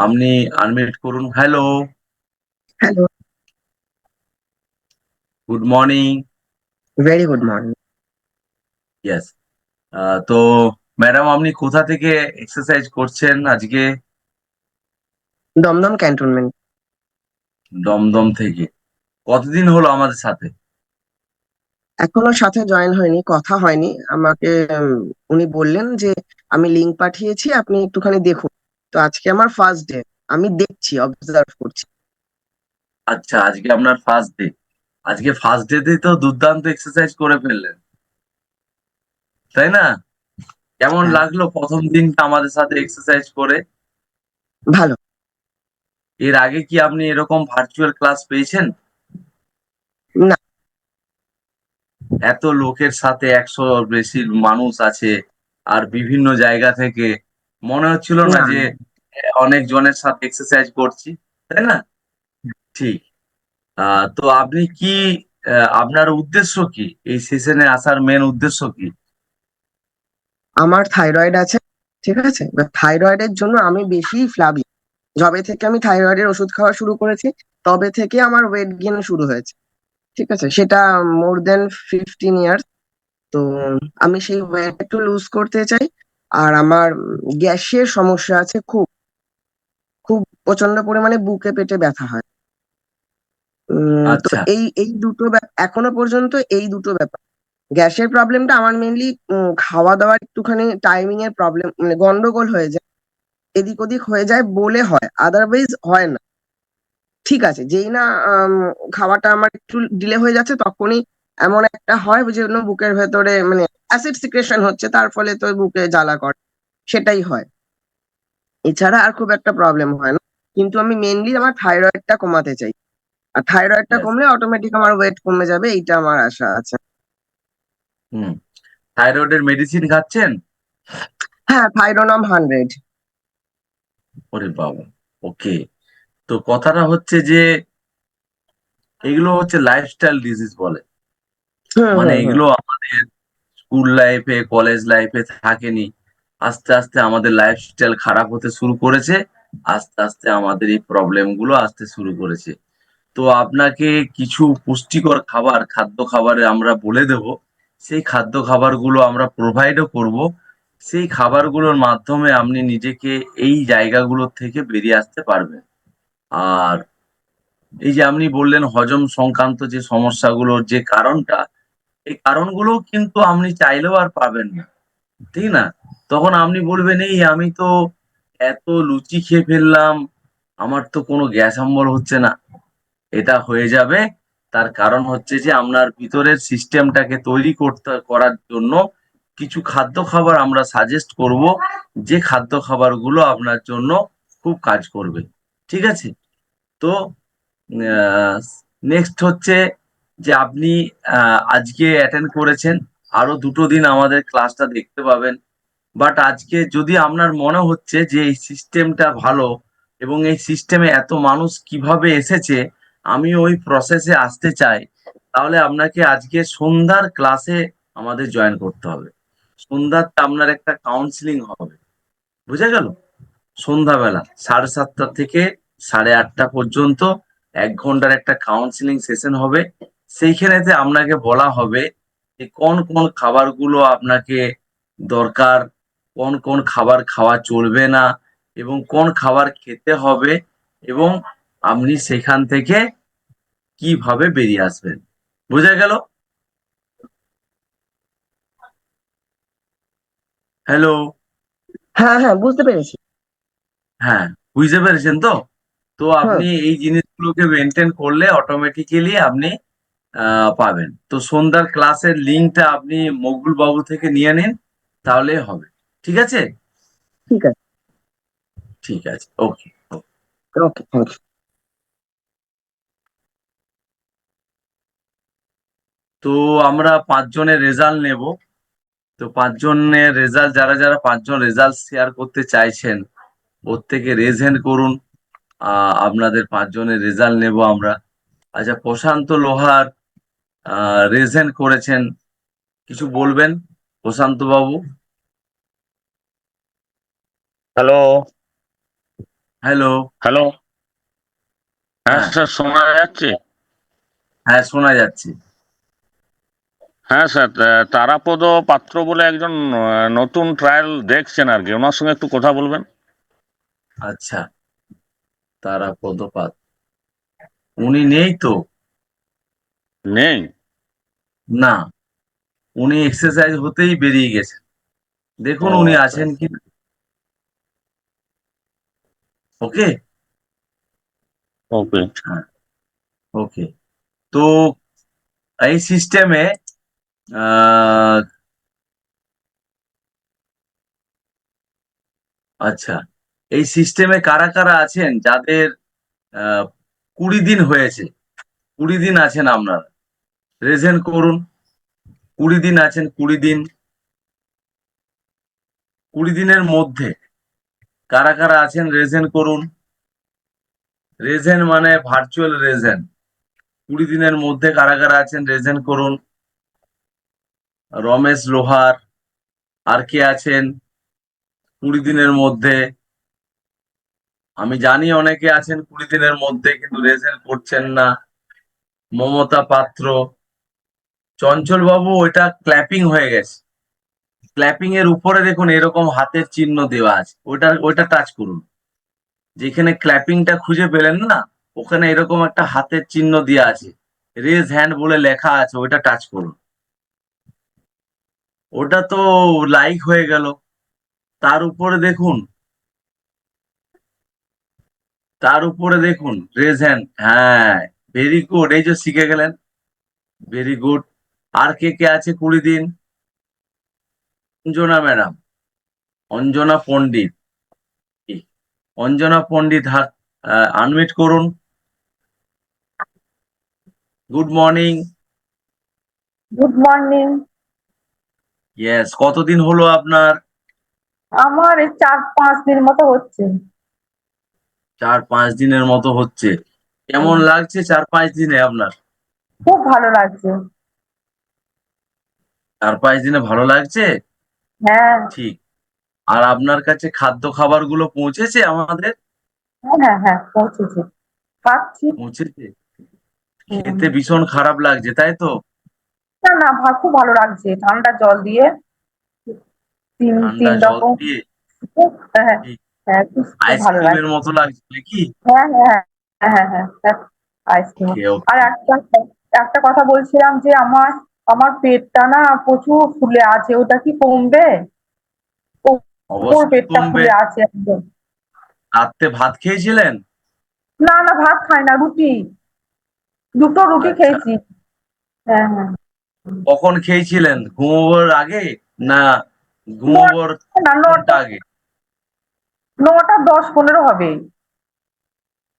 আপনি আনমিউট করুন। Hello, hello, good morning. Very good morning. Yes. তো ম্যাডাম, আপনি কোথা থেকে এক্সারসাইজ করছেন আজকে? দমদম ক্যান্টনমেন্ট। দমদম থেকে। কতদিন হলো আমাদের সাথে? এখনো সাথে জয়েন হয়নি, কথা হয়নি আমাকে। উম, উনি বললেন যে আমি লিংক পাঠিয়েছি, আপনি একটুখানি দেখুন। তো আজকে আমার ফার্স্ট ডে। আমি দেখছি, অবজার্ভ করছি। আচ্ছা, আজকে আপনার ফার্স্ট ডে। আজকে ফার্স্ট ডে তো দুর্দান্ত এক্সারসাইজ করে ফেললেন, তাই না? কেমন হ্যাঁ, লাগলো প্রথম দিনটা আমাদের সাথে এক্সারসাইজ করে? ভালো। এর আগে কি আপনি এরকম ভার্চুয়াল ক্লাস পেয়েছেন? না, এত লোকের সাথে 100 বেশি মানুষ আছে, আর বিভিন্ন জায়গা থেকে, মনে হচ্ছিল না না, যে না। অনেক জনের সাথে এক্সারসাইজ করছি, তাই না? ঠিক। তো আপনি কি, আপনার উদ্দেশ্য কি, এই সেশনে আসার মেন উদ্দেশ্য কি? আমার থাইরয়েড আছে। ঠিক আছে, এবার থাইরয়েডের জন্য আমি বেশি ফ্লাবি। যবে থেকে আমি থাইরয়েডের ওষুধ খাওয়া শুরু করেছি, তবে থেকে আমার ওয়েট গেইন শুরু হয়েছে। ঠিক আছে, সেটা মোর দেন 15 ইয়ার্স। তো আমি সেই ওয়েট একটু লুজ করতে চাই। আর আমার গ্যাসের সমস্যা আছে, খুব খুব প্রচন্ড পরিমাণে বুকে পেটে ব্যথা হয়। তো আচ্ছা, এই দুটো এখনো পর্যন্ত এই দুটো ব্যাপার। গ্যাসের প্রবলেমটা আমার মেনলি খাওয়া দাওয়ার একটুখানি টাইমিং এর প্রবলেম, মানে গন্ডগোল হয়ে যায়। এদিক ওদিক হয়ে যায় বলে হয়, আদারওয়াইজ হয় না। ঠিক আছে, যেই না খাওয়াটা আমার একটু ডিলে হয়ে যাচ্ছে, তখনই এমন একটা হয় যে জন্য বুকের ভেতরে মানে অ্যাসিড সিক্রেশন হচ্ছে, তার ফলে তো বুকে জ্বালা করে। সেটাই হয়। এছাড়া আর খুব একটা প্রবলেম হয় না। কিন্তু আমি মেনলি আমার থাইরয়েডটা কমাতে চাই। আর থাইরয়েডটা ইয়েস। কমলে অটোমেটিক আমার ওয়েট কমে যাবে, এইটা আমার আশা আছে। হুম। থাইরয়েডের মেডিসিন খাচ্ছেন? হ্যাঁ, থাইরোনম 100। ওরে বাবা। ওকে। তো কথাটা হচ্ছে যে এগুলো হচ্ছে লাইফস্টাইল ডিজিজ বলে। হুম, মানে হুম, হুম। এগুলো আমাদের স্কুল লাইফে, কলেজ লাইফে থাকেনি। আস্তে আস্তে আমাদের লাইফস্টাইল খারাপ হতে শুরু করেছে। আস্তে আস্তে আমাদের এই প্রবলেম গুলো আসতে শুরু করেছে। তো আপনাকে কিছু পুষ্টিকর খাবার, খাদ্য খাবারে আমরা বলে দেব। সেই খাদ্য খাবারগুলো আমরা প্রোভাইডও করব। সেই খাবারগুলোর মাধ্যমে আপনি নিজেকে এই জায়গাগুলোর থেকে বেরিয়ে আসতে পারবেন। আর এই যে আপনি বললেন হজম সংক্রান্ত যে সমস্যাগুলোর যে কারণটা, এই কারণগুলো কিন্তু আপনি চাইলেও আর পাবেন না, ঠিক না? তখন আপনি বলবেন, এই আমি তো এত লুচি খেয়ে ফেললাম, আমার তো কোনো গ্যাস অম্বল হচ্ছে না। এটা হয়ে যাবে। তার কারণ হচ্ছে যে আপনার ভিতরের সিস্টেমটাকে তৈরি করার জন্য কিছু খাদ্য খাবার আমরা সাজেস্ট করব, যে খাদ্য খাবারগুলো আপনার জন্য খুব কাজ করবে। ঠিক আছে? তো নেক্সট হচ্ছে যে আপনি আজকে অ্যাটেন্ড করেছেন, আরো 2 দিন আমাদের ক্লাসটা দেখতে পাবেন। বাট আজকে যদি আপনার মনে হচ্ছে যে এই সিস্টেমটা ভালো, এবং এই সিস্টেমে এত মানুষ কিভাবে এসেছে, আমি ওই প্রসেসে আসতে চাই, তাহলে আপনাকে আজকে সন্ধ্যার ক্লাসে আমাদের জয়েন করতে হবে। সন্ধ্যাতে আপনার একটা কাউন্সিলিং হবে, বুঝা গেল? সন্ধ্যাবেলা 7:30 থেকে 8:30 পর্যন্ত 1 ঘন্টার একটা কাউন্সিলিং সেশন হবে। সেইখানেতে আপনাকে বলা হবে যে কোন কোন খাবারগুলো আপনাকে দরকার, কোন কোন খাবার খাওয়া চলবে না, এবং কোন খাবার খেতে হবে, এবং আপনি সেখান থেকে কিভাবে বেরিয়ে আসবেন। বোঝা গেল? হ্যালো? হ্যাঁ, হ্যাঁ, বুঝতে পেরেছি। হ্যাঁ, বুঝতে পেরেছেন তো? তো হুম। আপনি এই জিনিসগুলোকে মেনটেন করলে অটোমেটিক্যালি আপনি পাবেন। তো সন্ধ্যার ক্লাসের লিঙ্কটা আপনি মকবুল বাবু থেকে নিয়ে নিন, তাহলে হবে। ঠিক আছে? ঠিক আছে। ঠিক আছে, ওকে। ওকে, থ্যাংক ইউ। তো আমরা 5 জনের রেজাল্ট নেব। তো 5 জনের রেজাল্ট, যারা যারা 5 জন রেজাল্ট শেয়ার করতে চাইছেন, প্রত্যেকে রেজ হ্যান্ড করুন। আপনাদের 5 জনের রেজাল্ট নেব আমরা। আচ্ছা, প্রশান্ত লোহার রেজ হ্যান্ড করেছেন, কিছু বলবেন প্রশান্ত বাবু? হ্যালো। হ্যালো। হ্যালো। হ্যাঁ হ্যাঁ, স্যার, শোনা যাচ্ছে? হ্যাঁ শোনা যাচ্ছে। হ্যাঁ স্যার, তারাপদ পাত্র বলে একজন নতুন ট্রায়াল দেখছেন আর কি, ওনার সঙ্গে একটু কথা বলবেন। আচ্ছা, তারা পদপাত, উনি নেই তো? নেই? না, উনি এক্সারসাইজ হতেই বেরিয়ে গেছেন। ও দেখুন উনি আচ্ছা। আছেন কি। ওকে। ওকে। হ্যাঁ, ওকে। তো এই সিস্টেমে আচ্ছা, এই সিস্টেমে কারা কারা আছেন যাদের 20 দিন হয়েছে? 20 দিন আছেন আপনারা, রেজেন করুন। 20 দিন আছেন, 20 দিন। 20 দিনের মধ্যে কারা কারা আছেন রেজেন করুন। রেজেন মানে ভার্চুয়াল রেজেন। 20 দিনের মধ্যে কারা কারা আছেন রেজেন করুন। রমেশ লোহার, আর কে আছেন 20 দিনের মধ্যে? আমি জানি অনেকে আছেন 20 দিনের মধ্যে কিন্তু রেজেন করছেন না। মমতা পাত্র, চঞ্চল বাবু, ওইটা ক্ল্যাপিং হয়ে গেছে। ক্ল্যাপিং এর উপরে দেখুন এরকম হাতের চিহ্ন দেওয়া আছে, ওইটা ওইটা টাচ করুন। যেখানে ক্ল্যাপিংটা খুঁজে পেলেন না, ওখানে এরকম একটা হাতের চিহ্ন দেওয়া আছে, রেজ হ্যান্ড বলে লেখা আছে, ওইটা টাচ করুন। ওটা তো লাইক হয়ে গেল। তার উপরে দেখুন, তার উপরে দেখুন রেজ হ্যান্ড। হ্যাঁ, ভেরি গুড, এই যে শিখে গেলেন, ভেরি গুড। আর কে কে আছে 20 দিন? অঞ্জনা ম্যাডাম, অঞ্জনা পণ্ডিত। অঞ্জনা পণ্ডিত, হাত আনমিট করুন। Good morning. Good morning. Yes, কতদিন হলো আপনার? আমার এই 4-5 দিন মতো হচ্ছে। 4-5 দিনের মতো হচ্ছে। কেমন লাগছে 4-5 দিনে আপনার? খুব ভালো লাগছে। 4-5 দিনে ভালো লাগছে? হ্যাঁ, ঠিক। আর আপনার কাছে খাদ্য খাবারগুলো পৌঁছেছে আমাদের? হ্যাঁ, হ্যাঁ, হ্যাঁ, পৌঁছেছে। খাচ্ছি। পৌঁছেছে। হুম। খেতে ভীষণ খারাপ লাগছে, তাই তো? না না, খুব ভালো লাগছে ঠান্ডা জল দিয়ে। তিন ঠান্ডা তিন জল রকম। দিয়ে? হ্যাঁ, ঠিক। হ্যাঁ, খুব খুব ভালো আইসক্রিমের লাগছে। মতো লাগছে নাকি? হ্যাঁ, হ্যাঁ, হ্যাঁ, হ্যাঁ, হ্যাঁ, হ্যাঁ, আইসক্রিম। ওকে, আর ওকে। একটা একটা কথা বলছিলাম যে আমার পেটটা না প্রচুর ফুলে আছে, ওটা কি কমবে? ওপর অবশ্যই পেটটা কমবে। ফুলে আছে একদম। রাত্রে ভাত খেয়েছিলেন? না না, ভাত খাই না, রুটি। দুটো রুটি আচ্ছা, খেয়েছি। হ্যাঁ, হ্যাঁ। কখন খেয়েছিলেন? ঘুমোবার আগে না ঘুমোবার নটা না, ঘন্টা আগে? 9টা 10-15 হবে।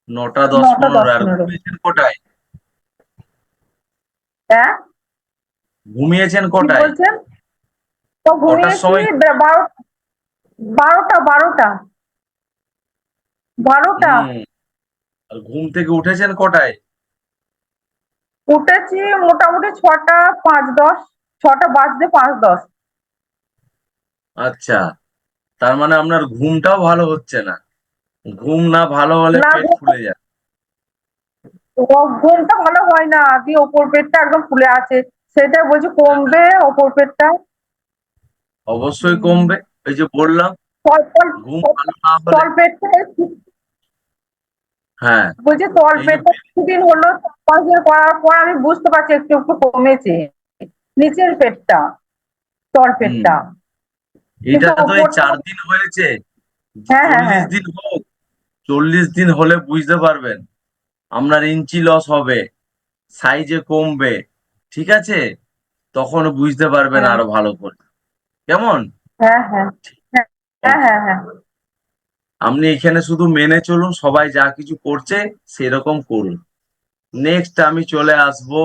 9টা দশ 9টা পনেরো দশ আর পনেরো ঘুমিয়েছেন কটায়? হ্যাঁ, ঘুমিয়েছেন কি কটায়? বলছেন? তো কটার ঘুমিয়েছি সময়? 12টা 12টা 12টা। হুম। আর ঘুম থেকে উঠেছেন কটায়? উঠেছি মোটামুটি 6টা 5-10, 6টা বাজতে 5-10। আচ্ছা, তার মানে আপনার ঘুমটাও ভালো হচ্ছে না। ঘুম না ভালো হলে না, পেট ফুলে যায়। ঘুমটা ভালো হয় না, দিয়ে ওপর পেটটা একদম ফুলে আছে। সেটা বলছি কমবে ওপর পেটটা। অবশ্যই কমবে। এই যে বললাম, তল তল ঘুম ভালো না হলে। তল পেটটা হ্যাঁ, বলছি এই যে তলপেটটা কিছুদিন হলো, 5 দিন করার পর আমি বুঝতে পারছি একটু একটু কমেছে। নিচের পেটটা, হুম, তলপেটটা। এটা কিন্তু তো এই ওপরটা। 4 দিন হয়েছে। হ্যাঁ, হ্যাঁ, চল্লিশ হ্যাঁ, দিন হোক, 40 দিন হলে বুঝতে পারবেন। আপনার ইঞ্চি লস হবে, সাইজে কমবে। ঠিক আছে, তখন বুঝতে পারবেন হ্যাঁ, আরো ভালো করে। কেমন? হ্যাঁ, হ্যাঁ, হ্যাঁ, হ্যাঁ, ওকে। হ্যাঁ, হ্যাঁ। আপনি এখানে শুধু মেনে চলুন, সবাই যা কিছু করছে সেরকম করুন। নেক্সট আমি চলে আসবো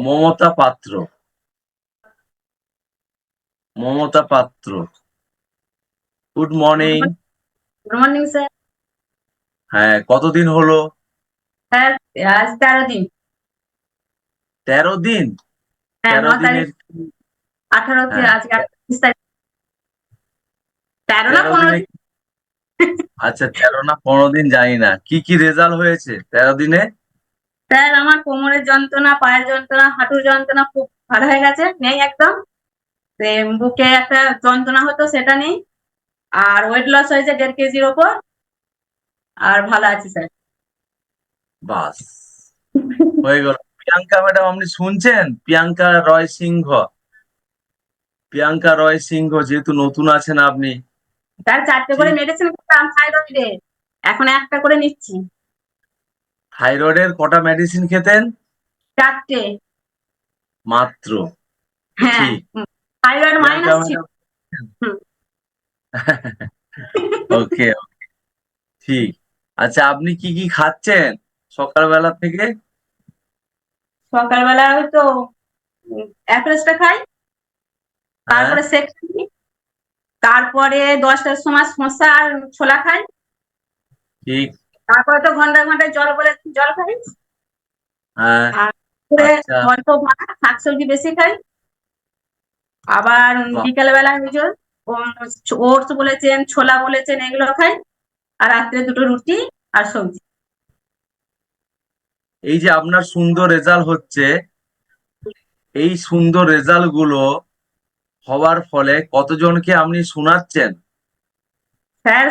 মমতা পাত্র। মমতা পাত্র, good good morning. Morning sir. হ্যাঁ, কতদিন হলো? স্যার, আজ 13 দিন। 13 দিন? হ্যাঁ, 13 দিনের 18 হ্যাঁ, আজকে 28 তারিখ। 13 না 13 দিনে 15 দিন। আচ্ছা, 13 না 15 দিন জানি না, কি কি রেজাল্ট হয়েছে 13 দিনে? স্যার আমার কোমরের যন্ত্রণা, পায়ের যন্ত্রণা, হাঁটুর যন্ত্রণা খুব ভালো হয়ে গেছে, নেই একদম। বুকে একটা যন্ত্রণা হতো, সেটা নেই। আর ওয়েট লস হয়েছে 1.5 কেজির ওপর। আর ভালো আছি স্যার। বাস, হয়ে গেল। প্রিয়াঙ্কা ম্যাডাম, আপনি শুনছেন? প্রিয়াঙ্কা রয় সিংহ, যেহেতু নতুন আছেন আপনি। স্যার 4টে করে ঠিক। মেডিসিন খেতাম থাইরয়েডের, এখন একটা করে নিচ্ছি। থাইরয়েডের কটা মেডিসিন খেতেন? 4টে। মাত্র? হ্যাঁ। ঠিক। থাইরয়েড প্রিয়াঙ্কা মাইনাস ছিল। ম্যাডাম। হুম। ওকে, ঠিক। আচ্ছা, আপনি কি কি খাচ্ছেন সকালবেলা থেকে? সকালবেলা হয়তো অ্যাপেলসটা খাই, হ্যাঁ, তারপরে সেক খাই, তারপরে 10টার সময় শসা আর ছোলা খাই, ঠিক। তারপরে তো ঘন্টায় ঘন্টায় জল বলে জল খাই। হ্যাঁ। আর দুপুরে আচ্ছা। অল্প ভাত, শাকসবজি বেশি খাই। আবার বাহ। বিকেল বেলায় ওই যে ওটস বলেছেন, ছোলা বলেছেন, এগুলো খাই। আর রাত্রে 2টো রুটি আর সবজি। এই যে আপনার সুন্দর রেজাল্ট হচ্ছে, এই সুন্দর রেজাল্ট গুলো হওয়ার ফলে কতজনকে আপনি শোনাচ্ছেন? স্যার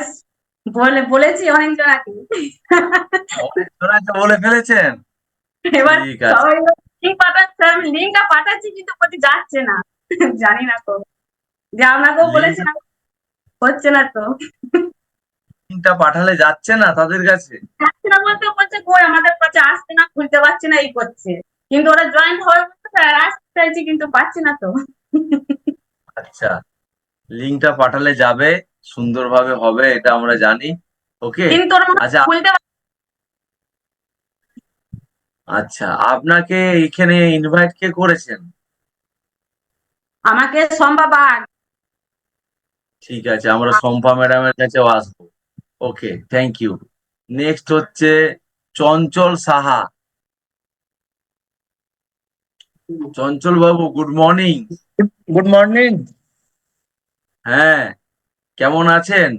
বলেছি অনেক জনাকে। অনেক জনকে বলে ফেলেছেন? এবার ঠিক আছে। সবাই লিঙ্ক পাঠাচ্ছে, আমি লিঙ্কটা পাঠাচ্ছি কিন্তু কোথায় যাচ্ছে না। জানি না তো, যে আপনাকেও লিঙ্কটা বলেছিলাম, হচ্ছে না তো। লিঙ্কটা পাঠালে যাচ্ছে না তাদের কাছে? যাচ্ছে না বলতে বলছে কই আমাদের কাছে আসছে না, খুলতে পারছে না, এই করছে। কিন্তু ওরা জয়েন্ট হয়ে বলছে, স্যার আসতে চাইছি কিন্তু পাচ্ছি না তো। আচ্ছা, লিঙ্কটা পাঠালে যাবে, সুন্দরভাবে হবে, এটা আমরা জানি। ওকে। কিন্তু ওরা মনে হয় আচ্ছা। খুলতে আচ্ছা, আপনাকে এখানে ইনভাইট কে করেছেন? আমাকে সম্ভব। ঠিক আছে, আমরা শম্পা ম্যাডামের কাছেও আসবো। ওকে, থ্যাংক ইউ। নেক্সট হচ্ছে চঞ্চল সাহা। চঞ্চল বাবু, গুড মর্নিং। Good morning. হ্যাঁ, কেমন আছেন?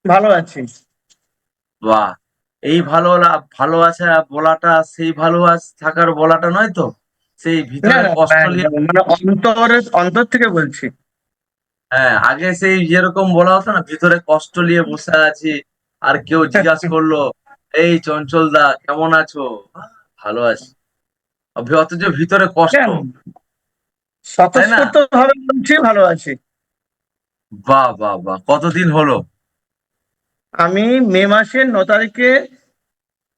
ভালো আছি। বাহ। এই ভালো আছে বলাটা সেই থাকার বলাটা নয় তো? সেই না ভিতরে না, কষ্ট নিয়ে। একদম মানে অন্তর থেকে বলছি। হ্যাঁ, আগে সেই যেরকম বলা হতো না, ভিতরে কষ্ট নিয়ে বসে আছি, আর কেউ জিজ্ঞাসা করলো, এই চঞ্চল দা কেমন আছো? ভালো আছি। অথচ ভিতরে কষ্ট। কেন, তাই না? স্বতঃস্ফূর্ত ভাবে বলছি ভালো আছি। বাহ বাহ বাহ, কতদিন হলো? আমি মে মাসের 9 তারিখে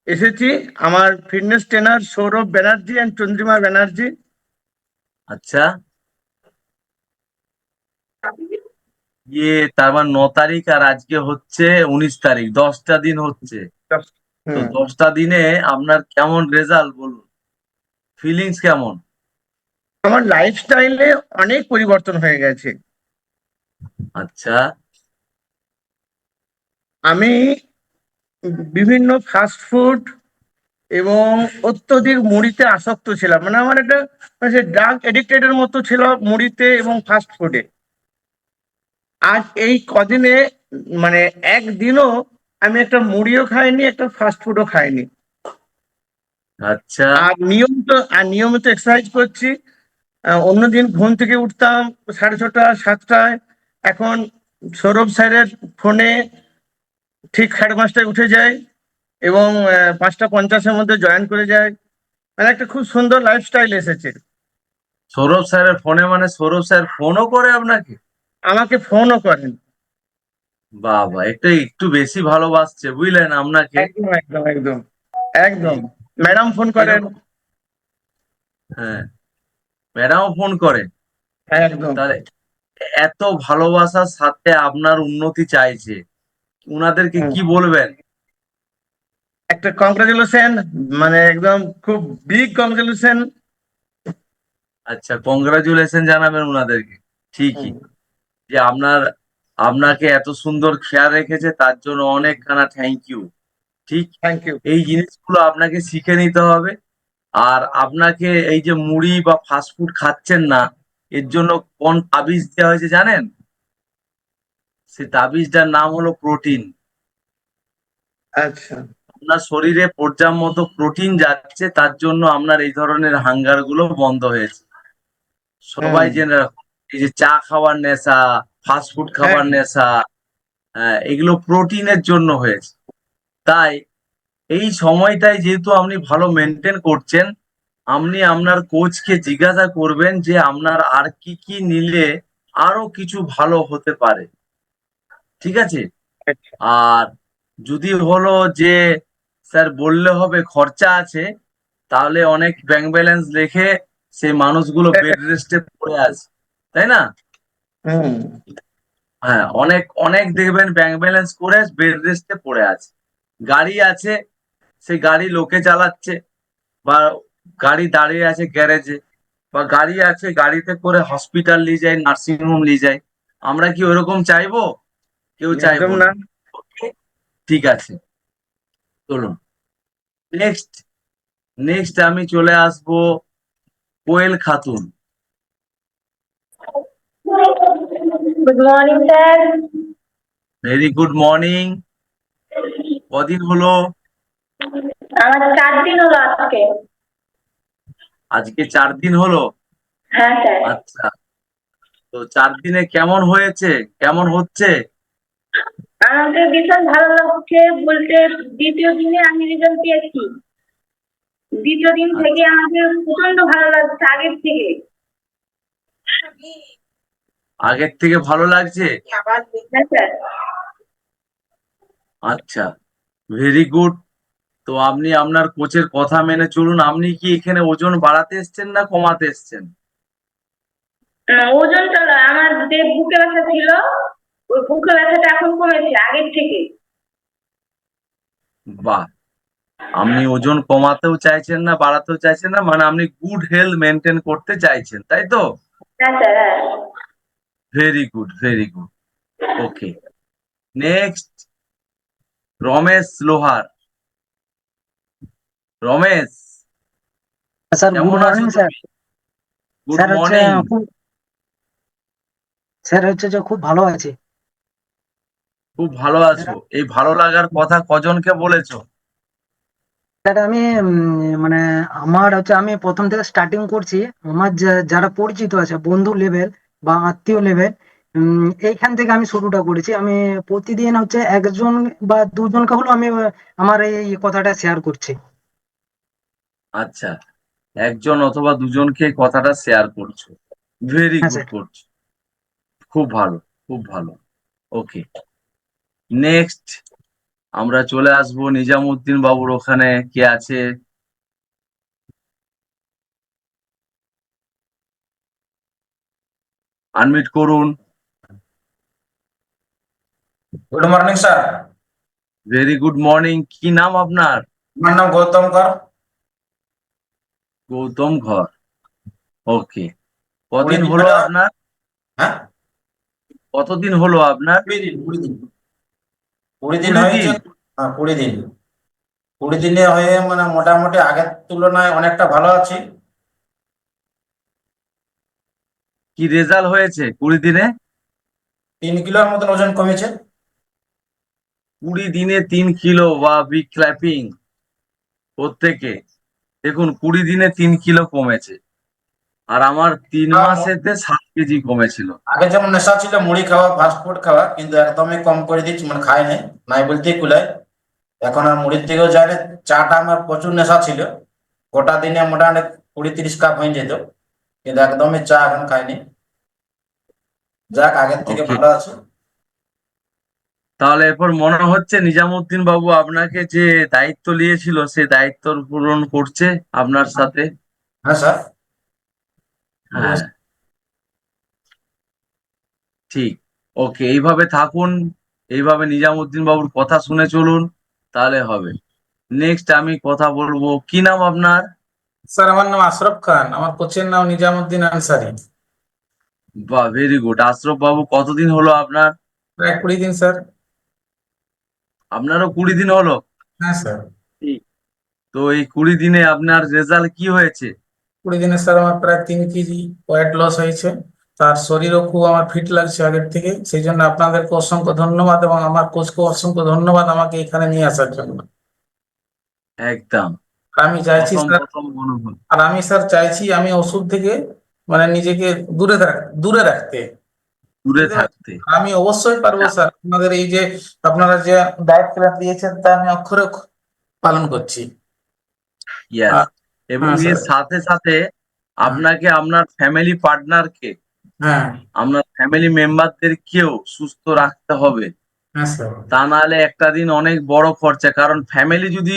এসেছি। আমার fitness trainer Sourav Banerjee and Chandrima Banerjee. আচ্ছা। তার মানে 9 তারিখ আর আজকে হচ্ছে 19 তারিখ, 10টা দিন হচ্ছে। তো হুম। 10টা দিনে আপনার কেমন রেজাল্ট বলুন, ফিলিংস কেমন? আমার লাইফস্টাইলে অনেক পরিবর্তন হয়ে গেছে। আচ্ছা। আমি বিভিন্ন ফাস্ট ফুড এবং অত্যধিক মুড়িতে আসক্ত ছিলাম, মানে আমার একটা ড্রাগ এডিক্টেড এর মতো ছিল মুড়িতে এবং ফাস্ট ফুডে। আজ এই কদিনে মানে একদিনও আমি একটা মুড়িও খাইনি, একটা ফাস্ট ফুডও খাইনি। আচ্ছা। আর নিয়মিত এক্সারসাইজ করছি। অন্যদিন ঘুম থেকে উঠতাম 6:30 7টায়, এখন সৌরভ স্যারের ফোনে ঠিক 5:30টায় উঠে যায় এবং 5:50-এর মধ্যে জয়েন করে যায়। মানে একটা খুব সুন্দর লাইফস্টাইল এসেছে। সৌরভ স্যারের ফোনে, মানে সৌরভ স্যার ফোনও করে আপনাকে? আমাকে ফোনও করেন। বাবা, একটু একটু বেশি ভালোবাসছে বুঝলেন আপনাকে। একদম একদম একদম একদম। ঠিক। ম্যাডাম ফোন করেন। এরকম। হ্যাঁ, ম্যাডামও ফোন করে? একদম। তাহলে এত ভালোবাসার সাথে আপনার উন্নতি চাইছে, উনাদেরকে হুম। কি বলবেন? একটা কংগ্রাচুলেশন, মানে একদম খুব বিগ কংগ্রাচুলেশন। আচ্ছা, কংগ্রাচুলেশন জানাবেন উনাদেরকে। ঠিকই। যে আপনাকে এত সুন্দর খেয়াল রেখেছে, তার জন্য অনেকখানা থ্যাংক ইউ। ঠিক। Thank you. এই জিনিসগুলো আপনাকে শিখে নিতে হবে। আর আপনাকে এই যে মুড়ি বা ফাস্টফুড খাচ্ছেন না, এর জন্য কোন তাবিজ দেওয়া হয়েছে জানেন? সেই তাবিজটার নাম হলো প্রোটিন। আচ্ছা। আপনার শরীরে পর্যাপ্ত মতো প্রোটিন যাচ্ছে, তার জন্য আপনার এই ধরনের হাঙ্গার গুলো বন্ধ হয়েছে। সবাই হুম। জেনে রাখুন, এই যে চা খাওয়ার নেশা, ফাস্ট ফুড খাবার হ্যাঁ। নেশা, এগুলো প্রোটিনের জন্য হয়েছে। তাই এই সময়টায় যেহেতু আপনি ভালো মেনটেন করছেন, আপনি আপনার কোচকে জিজ্ঞাসা করবেন যে আপনার আর কি কি নিলে আরো কিছু ভালো হতে পারে, ঠিক আছে? আচ্ছা। আর যদি হলো যে স্যার বললে হবে খরচা আছে, তাহলে অনেক ব্যাংক ব্যালেন্স রেখে সেই মানুষগুলো বেড রেস্টে পড়ে আছে, তাই না? হুম। হ্যাঁ, অনেক অনেক দেখবেন ব্যাংক ব্যালেন্স করে বেড রেস্টে পড়ে আছে। গাড়ি আছে, সেই গাড়ি লোকে চালাচ্ছে, বা গাড়ি দাঁড়িয়ে আছে গ্যারেজে, বা গাড়ি আছে গাড়িতে করে হসপিটাল নিয়ে যায়, নার্সিং হোম নিয়ে যায়। আমরা কি ওরকম চাইবো? কেউ একদম চাইবো না। না। ওকে, ঠিক আছে, চলুন নেক্সট। নেক্সট আমি চলে আসবো Koel Khatun. Good morning sir. Very good morning. কদিন হলো? আমার 4 দিন হলো আজকে। আজকে 4 দিন হলো। হ্যাঁ স্যার। আচ্ছা, তো 4 দিনে কেমন হয়েছে, কেমন হচ্ছে? আমাকে ভীষণ ভালো লাগছে বলতে, দ্বিতীয় দিনে আমি রেজাল্ট পেয়েছি। দ্বিতীয় দিন থেকে আচ্ছা, আমাকে প্রচন্ড ভালো লাগছে আগের থেকে। আগের থেকে ভালো লাগছে। হ্যাঁ স্যার। আচ্ছা, ভেরি গুড। তো আপনি আপনার কোচের কথা মেনে চলুন। আপনি কি এখানে ওজন বাড়াতে এসেছেন না কমাতে এসেছেন? ওজন চলো, আমার যে বুকে ব্যথা ছিল, ওই বুকে ব্যথাটা এখন কমেছে আগের থেকে। বাহ, আপনি ওজন কমাতেও চাইছেন না বাড়াতেও চাইছেন না, মানে আপনি গুড হেলথ মেনটেন করতে চাইছেন, তাই তো? হ্যাঁ স্যার, হ্যাঁ। Very good, very good. Okay, next Ramesh Lohar. Ramesh, sir good কেমন আছো মর্নিং স্যার। তুমি? গুড স্যার হচ্ছে মর্নিং। খুব স্যার হচ্ছে যে খুব ভালো আছে। খুব ভালো আছো? এই ভালো লাগার কথা কজনকে বলেছো? স্যার আমি মানে আমার হচ্ছে আমি প্রথম থেকে স্টার্টিং করছি। আমার যারা পরিচিত আছে বন্ধু লেভেল বা আত্মীয় লেভেল, এইখান থেকে আমি শুরুটা করেছি। আমি প্রতিদিন হচ্ছে একজন বা দুজনকে হলেও আমি আমার এই কথাটা শেয়ার করছি। আচ্ছা, একজন অথবা দুজনকে কথাটা শেয়ার করছো। ভেরি হ্যাঁ গুড স্যার। করছো, খুব ভালো, খুব ভালো। ওকে, নেক্সট আমরা চলে আসবো নিজামুদ্দিন বাবুর ওখানে। কে আছে? আনমিট করুন। Good morning sir. Very good morning. কি নাম আপনার? আমার নাম গৌতম কর। গৌতম ঘর। ওকে, 20 কদিন দিন হলো ধরে। আপনার? হ্যাঁ, কতদিন হলো আপনার? 20 দিন, 20 দিন। 20 দিন 20 দিন? হয়েছে। হ্যাঁ, 20 দিন। 20 দিনে হয়ে মানে মোটামুটি আগের তুলনায় অনেকটা ভালো আছি। কি রেজাল্ট হয়েছে 20 দিনে? 3 কিলোর মতন ওজন কমেছে। 20 দিনে 3 কিলো, বা বিগ ক্ল্যাপিং প্রত্যেকে। দেখুন, 20 দিনে 3 কিলো কমেছে। আর আমার 3 মাসেতে 7 কেজি কমেছিল। আগে যেমন নেশা ছিল মুড়ি খাওয়া, ফাস্ট ফুড খাওয়া, কিন্তু একদমই কম করে দিচ্ছি, মানে খাই নাই, নাই বলতেই কুলায়। এখন আর মুড়ির দিকেও যায় না। চাটা আমার প্রচুর নেশা ছিল। গোটা দিনে মোটামুটি 20-30 কাপ হয়ে যেত, কিন্তু একদমই চা এখন খাইনি। যাক, আগের থেকে ওকে, ভালো আছে। তাহলে এরপর মনে হচ্ছে নিজামুদ্দিন বাবু আপনাকে যে দায়িত্ব নিয়েছিল সে দায়িত্ব পূরণ করছে আপনার সাথে। হ্যাঁ স্যার। হ্যাঁ, ঠিক। ওকে, এইভাবে থাকুন, এইভাবে নিজামুদ্দিন বাবুর কথা শুনে চলুন, তাহলে হবে। নেক্সট আমি কথা বলবো, কি নাম আপনার? স্যার আমার নাম আশরফ খান, আমার কোচের নাম নিজামুদ্দিন আনসারি। বাহ, ভেরি গুড। আশরফ বাবু, কতদিন হলো আপনার? প্রায় 20 দিন স্যার। আপনারও 20 দিন হলো? হ্যাঁ স্যার। ঠিক। তো এই 20 দিনে আপনার রেজাল্ট কি হয়েছে? 20 দিনে স্যার আমার প্রায় 3 কেজি ওয়েট লস হয়েছে। তার শরীরও খুব আমার ফিট লাগছে আগের থেকে, সেই জন্য আপনাদেরকে অসংখ্য ধন্যবাদ এবং আমার কোচকে অসংখ্য ধন্যবাদ আমাকে এখানে নিয়ে আসার জন্য। একদম আমি চাইছি প্রথম স্যার, প্রথম মনোভূতি আর আমি স্যার চাইছি আমি ওষুধ থেকে মানে নিজেকে দূরে রাখতে। দূরে বুঝতে পারছেন? থাকতে। আমি অবশ্যই পারবো স্যার, আপনাদের এই যে আপনারা যে ডায়েট প্ল্যান দিয়েছেন তা আমি অক্ষরে অক্ষরে পালন করছি। ইয়েস, আ- এবং হ্যাঁ এর স্যার। সাথে সাথে হ্যাঁ আপনাকে আপনার ফ্যামিলি পার্টনারকে, হ্যাঁ আপনার ফ্যামিলি মেম্বারদেরকেও সুস্থ রাখতে হবে। হ্যাঁ স্যার। তা নাহলে একটা দিন অনেক বড় খরচা, কারণ ফ্যামিলি যদি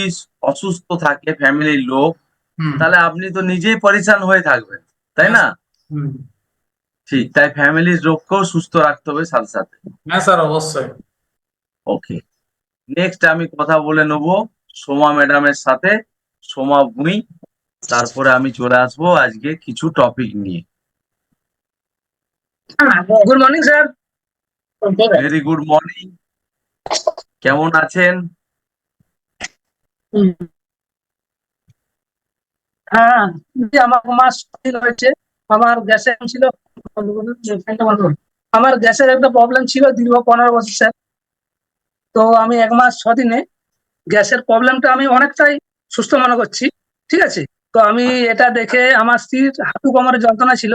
অসুস্থ থাকে, ফ্যামিলির লোক, হুম। তাহলে আপনি তো নিজেই পরিশান হয়ে থাকবেন, তাই হ্যাঁ না? স্যার। হুম। ঠিক তাই ফ্যামিলির লোককেও সুস্থ রাখতে হবে সাথে সাথে। হ্যাঁ স্যার অবশ্যই। ওকে, নেক্সট আমি কথা বলে নেব সোমা ম্যাডামের সাথে, সোমা ভুঁই। তারপরে আমি চলে আসবো আজকে কিছু টপিক নিয়ে। Good morning sir. Very good morning, কেমন আছেন? হ্যাঁ, আমার মাস হয়েছে, আমার গ্যাসের ছিল, আমার গ্যাসের একটা প্রবলেম ছিল দীর্ঘ 15 বছর স্যার। তো আমি 1 মাস 6 দিনে গ্যাসের প্রবলেমটা আমি অনেকটাই সুস্থ মনে করছি। ঠিক আছে, তো আমি এটা দেখে আমার স্ত্রীর হাঁটু কোমরের যন্ত্রণা ছিল,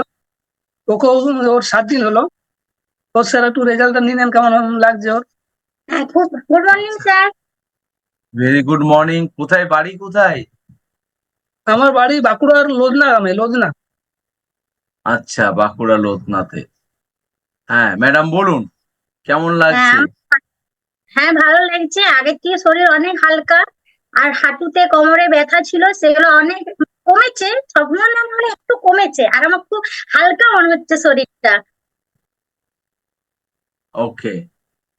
ওকেও ওর 7 দিন হলো। তো স্যার একটু রেজাল্টটা নিলেন, কেমন লাগছে ওর? Good morning sir. Very good morning, কোথায় বাড়ি কোথায়? আমার বাড়ি বাঁকুড়ার লোদনা গ্রামে, লোদনা। আচ্ছা, বাঁকুড়া লোধনাতে। হ্যাঁ ম্যাডাম বলুন, কেমন হ্যাঁ লাগছে? হ্যাঁ, ভালো লাগছে, আগের থেকে শরীর অনেক হালকা। আর হাঁটুতে কোমরে ব্যথা ছিল, সেগুলো অনেক কমেছে, সবগুলো না হলে একটু কমেছে, আর আমার খুব হালকা মনে হচ্ছে শরীরটা। ওকে,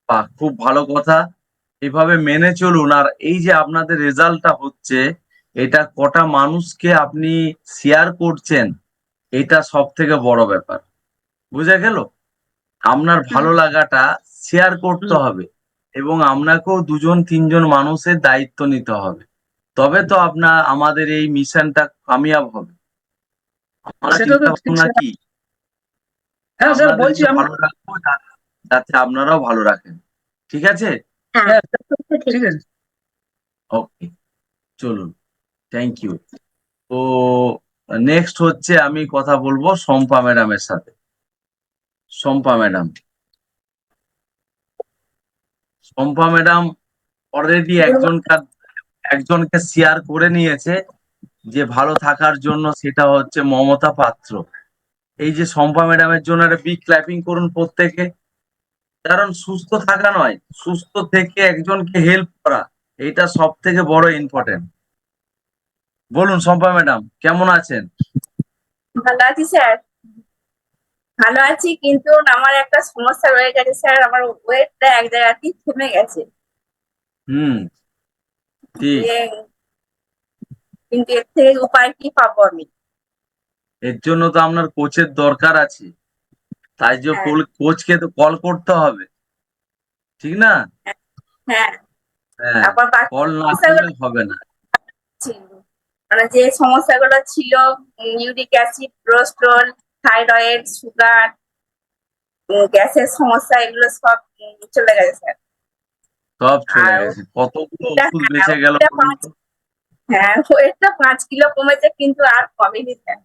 বাহ, খুব ভালো কথা। এভাবে মেনে চলুন। আর এই যে আপনাদের রেজাল্টটা হচ্ছে, এটা কটা মানুষকে আপনি শেয়ার করছেন, এটা সব থেকে বড় ব্যাপার। বুঝা গেল? আপনার হুম। ভালো লাগাটা শেয়ার করতে হবে, এবং আপনাকেও 2-3 জন মানুষের দায়িত্ব নিতে হবে, তবে তো আমাদের এই মিশনটা কামিয়াব হবে। আমার সেটা তো চিন্তা ঠিক ভাবনা স্যার। কি, হ্যাঁ স্যার, বলছি আপনাদেরকে আমি। ভালো রাখবো যাতে আপনারাও ভালো রাখেন। ঠিক আছে? হ্যাঁ, হ্যাঁ, ঠিক। ঠিক আছে। ওকে, চলুন, থ্যাংক ইউ। তো নেক্সট হচ্ছে আমি কথা বলবো শম্পা ম্যাডামের সাথে। Shampa madam, Shampa madam already একজনকে শেয়ার করে নিয়েছে যে ভালো থাকার জন্য, সেটা হচ্ছে মমতা পাত্র। এই যে শম্পা ম্যাডামের জন্য একটা বিগ ক্ল্যাপিং করুন প্রত্যেকে। কারণ সুস্থ থাকা নয়, সুস্থ থেকে একজনকে হেল্প করা, এটা সব থেকে বড় ইম্পর্টেন্ট। বলুন শম্পা ম্যাডাম, কেমন আছেন? ভালো আছি স্যার, ভালো আছি, কিন্তু আমার একটা সমস্যা রয়ে গেছে স্যার, আমার ওয়েটটা এক জায়গাতেই থেমে গেছে। হুম, ঠিক। যে কিন্তু এর থেকে উপায় কি পাবো আমি? এর জন্য তো আপনার কোচের দরকার আছে, তাই যে হ্যাঁ কোচকে তো কল করতে হবে, ঠিক না? হ্যাঁ, হ্যাঁ, তারপর বাকি কল না সমস্যাগুলো করলে হবে না। ছিল, মানে যে সমস্যাগুলো ছিল, uric acid, cholesterol, thyroid, sugar, গ্যাসের সমস্যা, এগুলো সব চলে গেছে স্যার। সব চলে আর গেছে, কতগুলো ওটা ওষুধ বেঁচে গেল বলুন তো। হ্যাঁ, ওয়েটটা 5 কিলো কমেছে, কিন্তু আর কমেনি স্যার।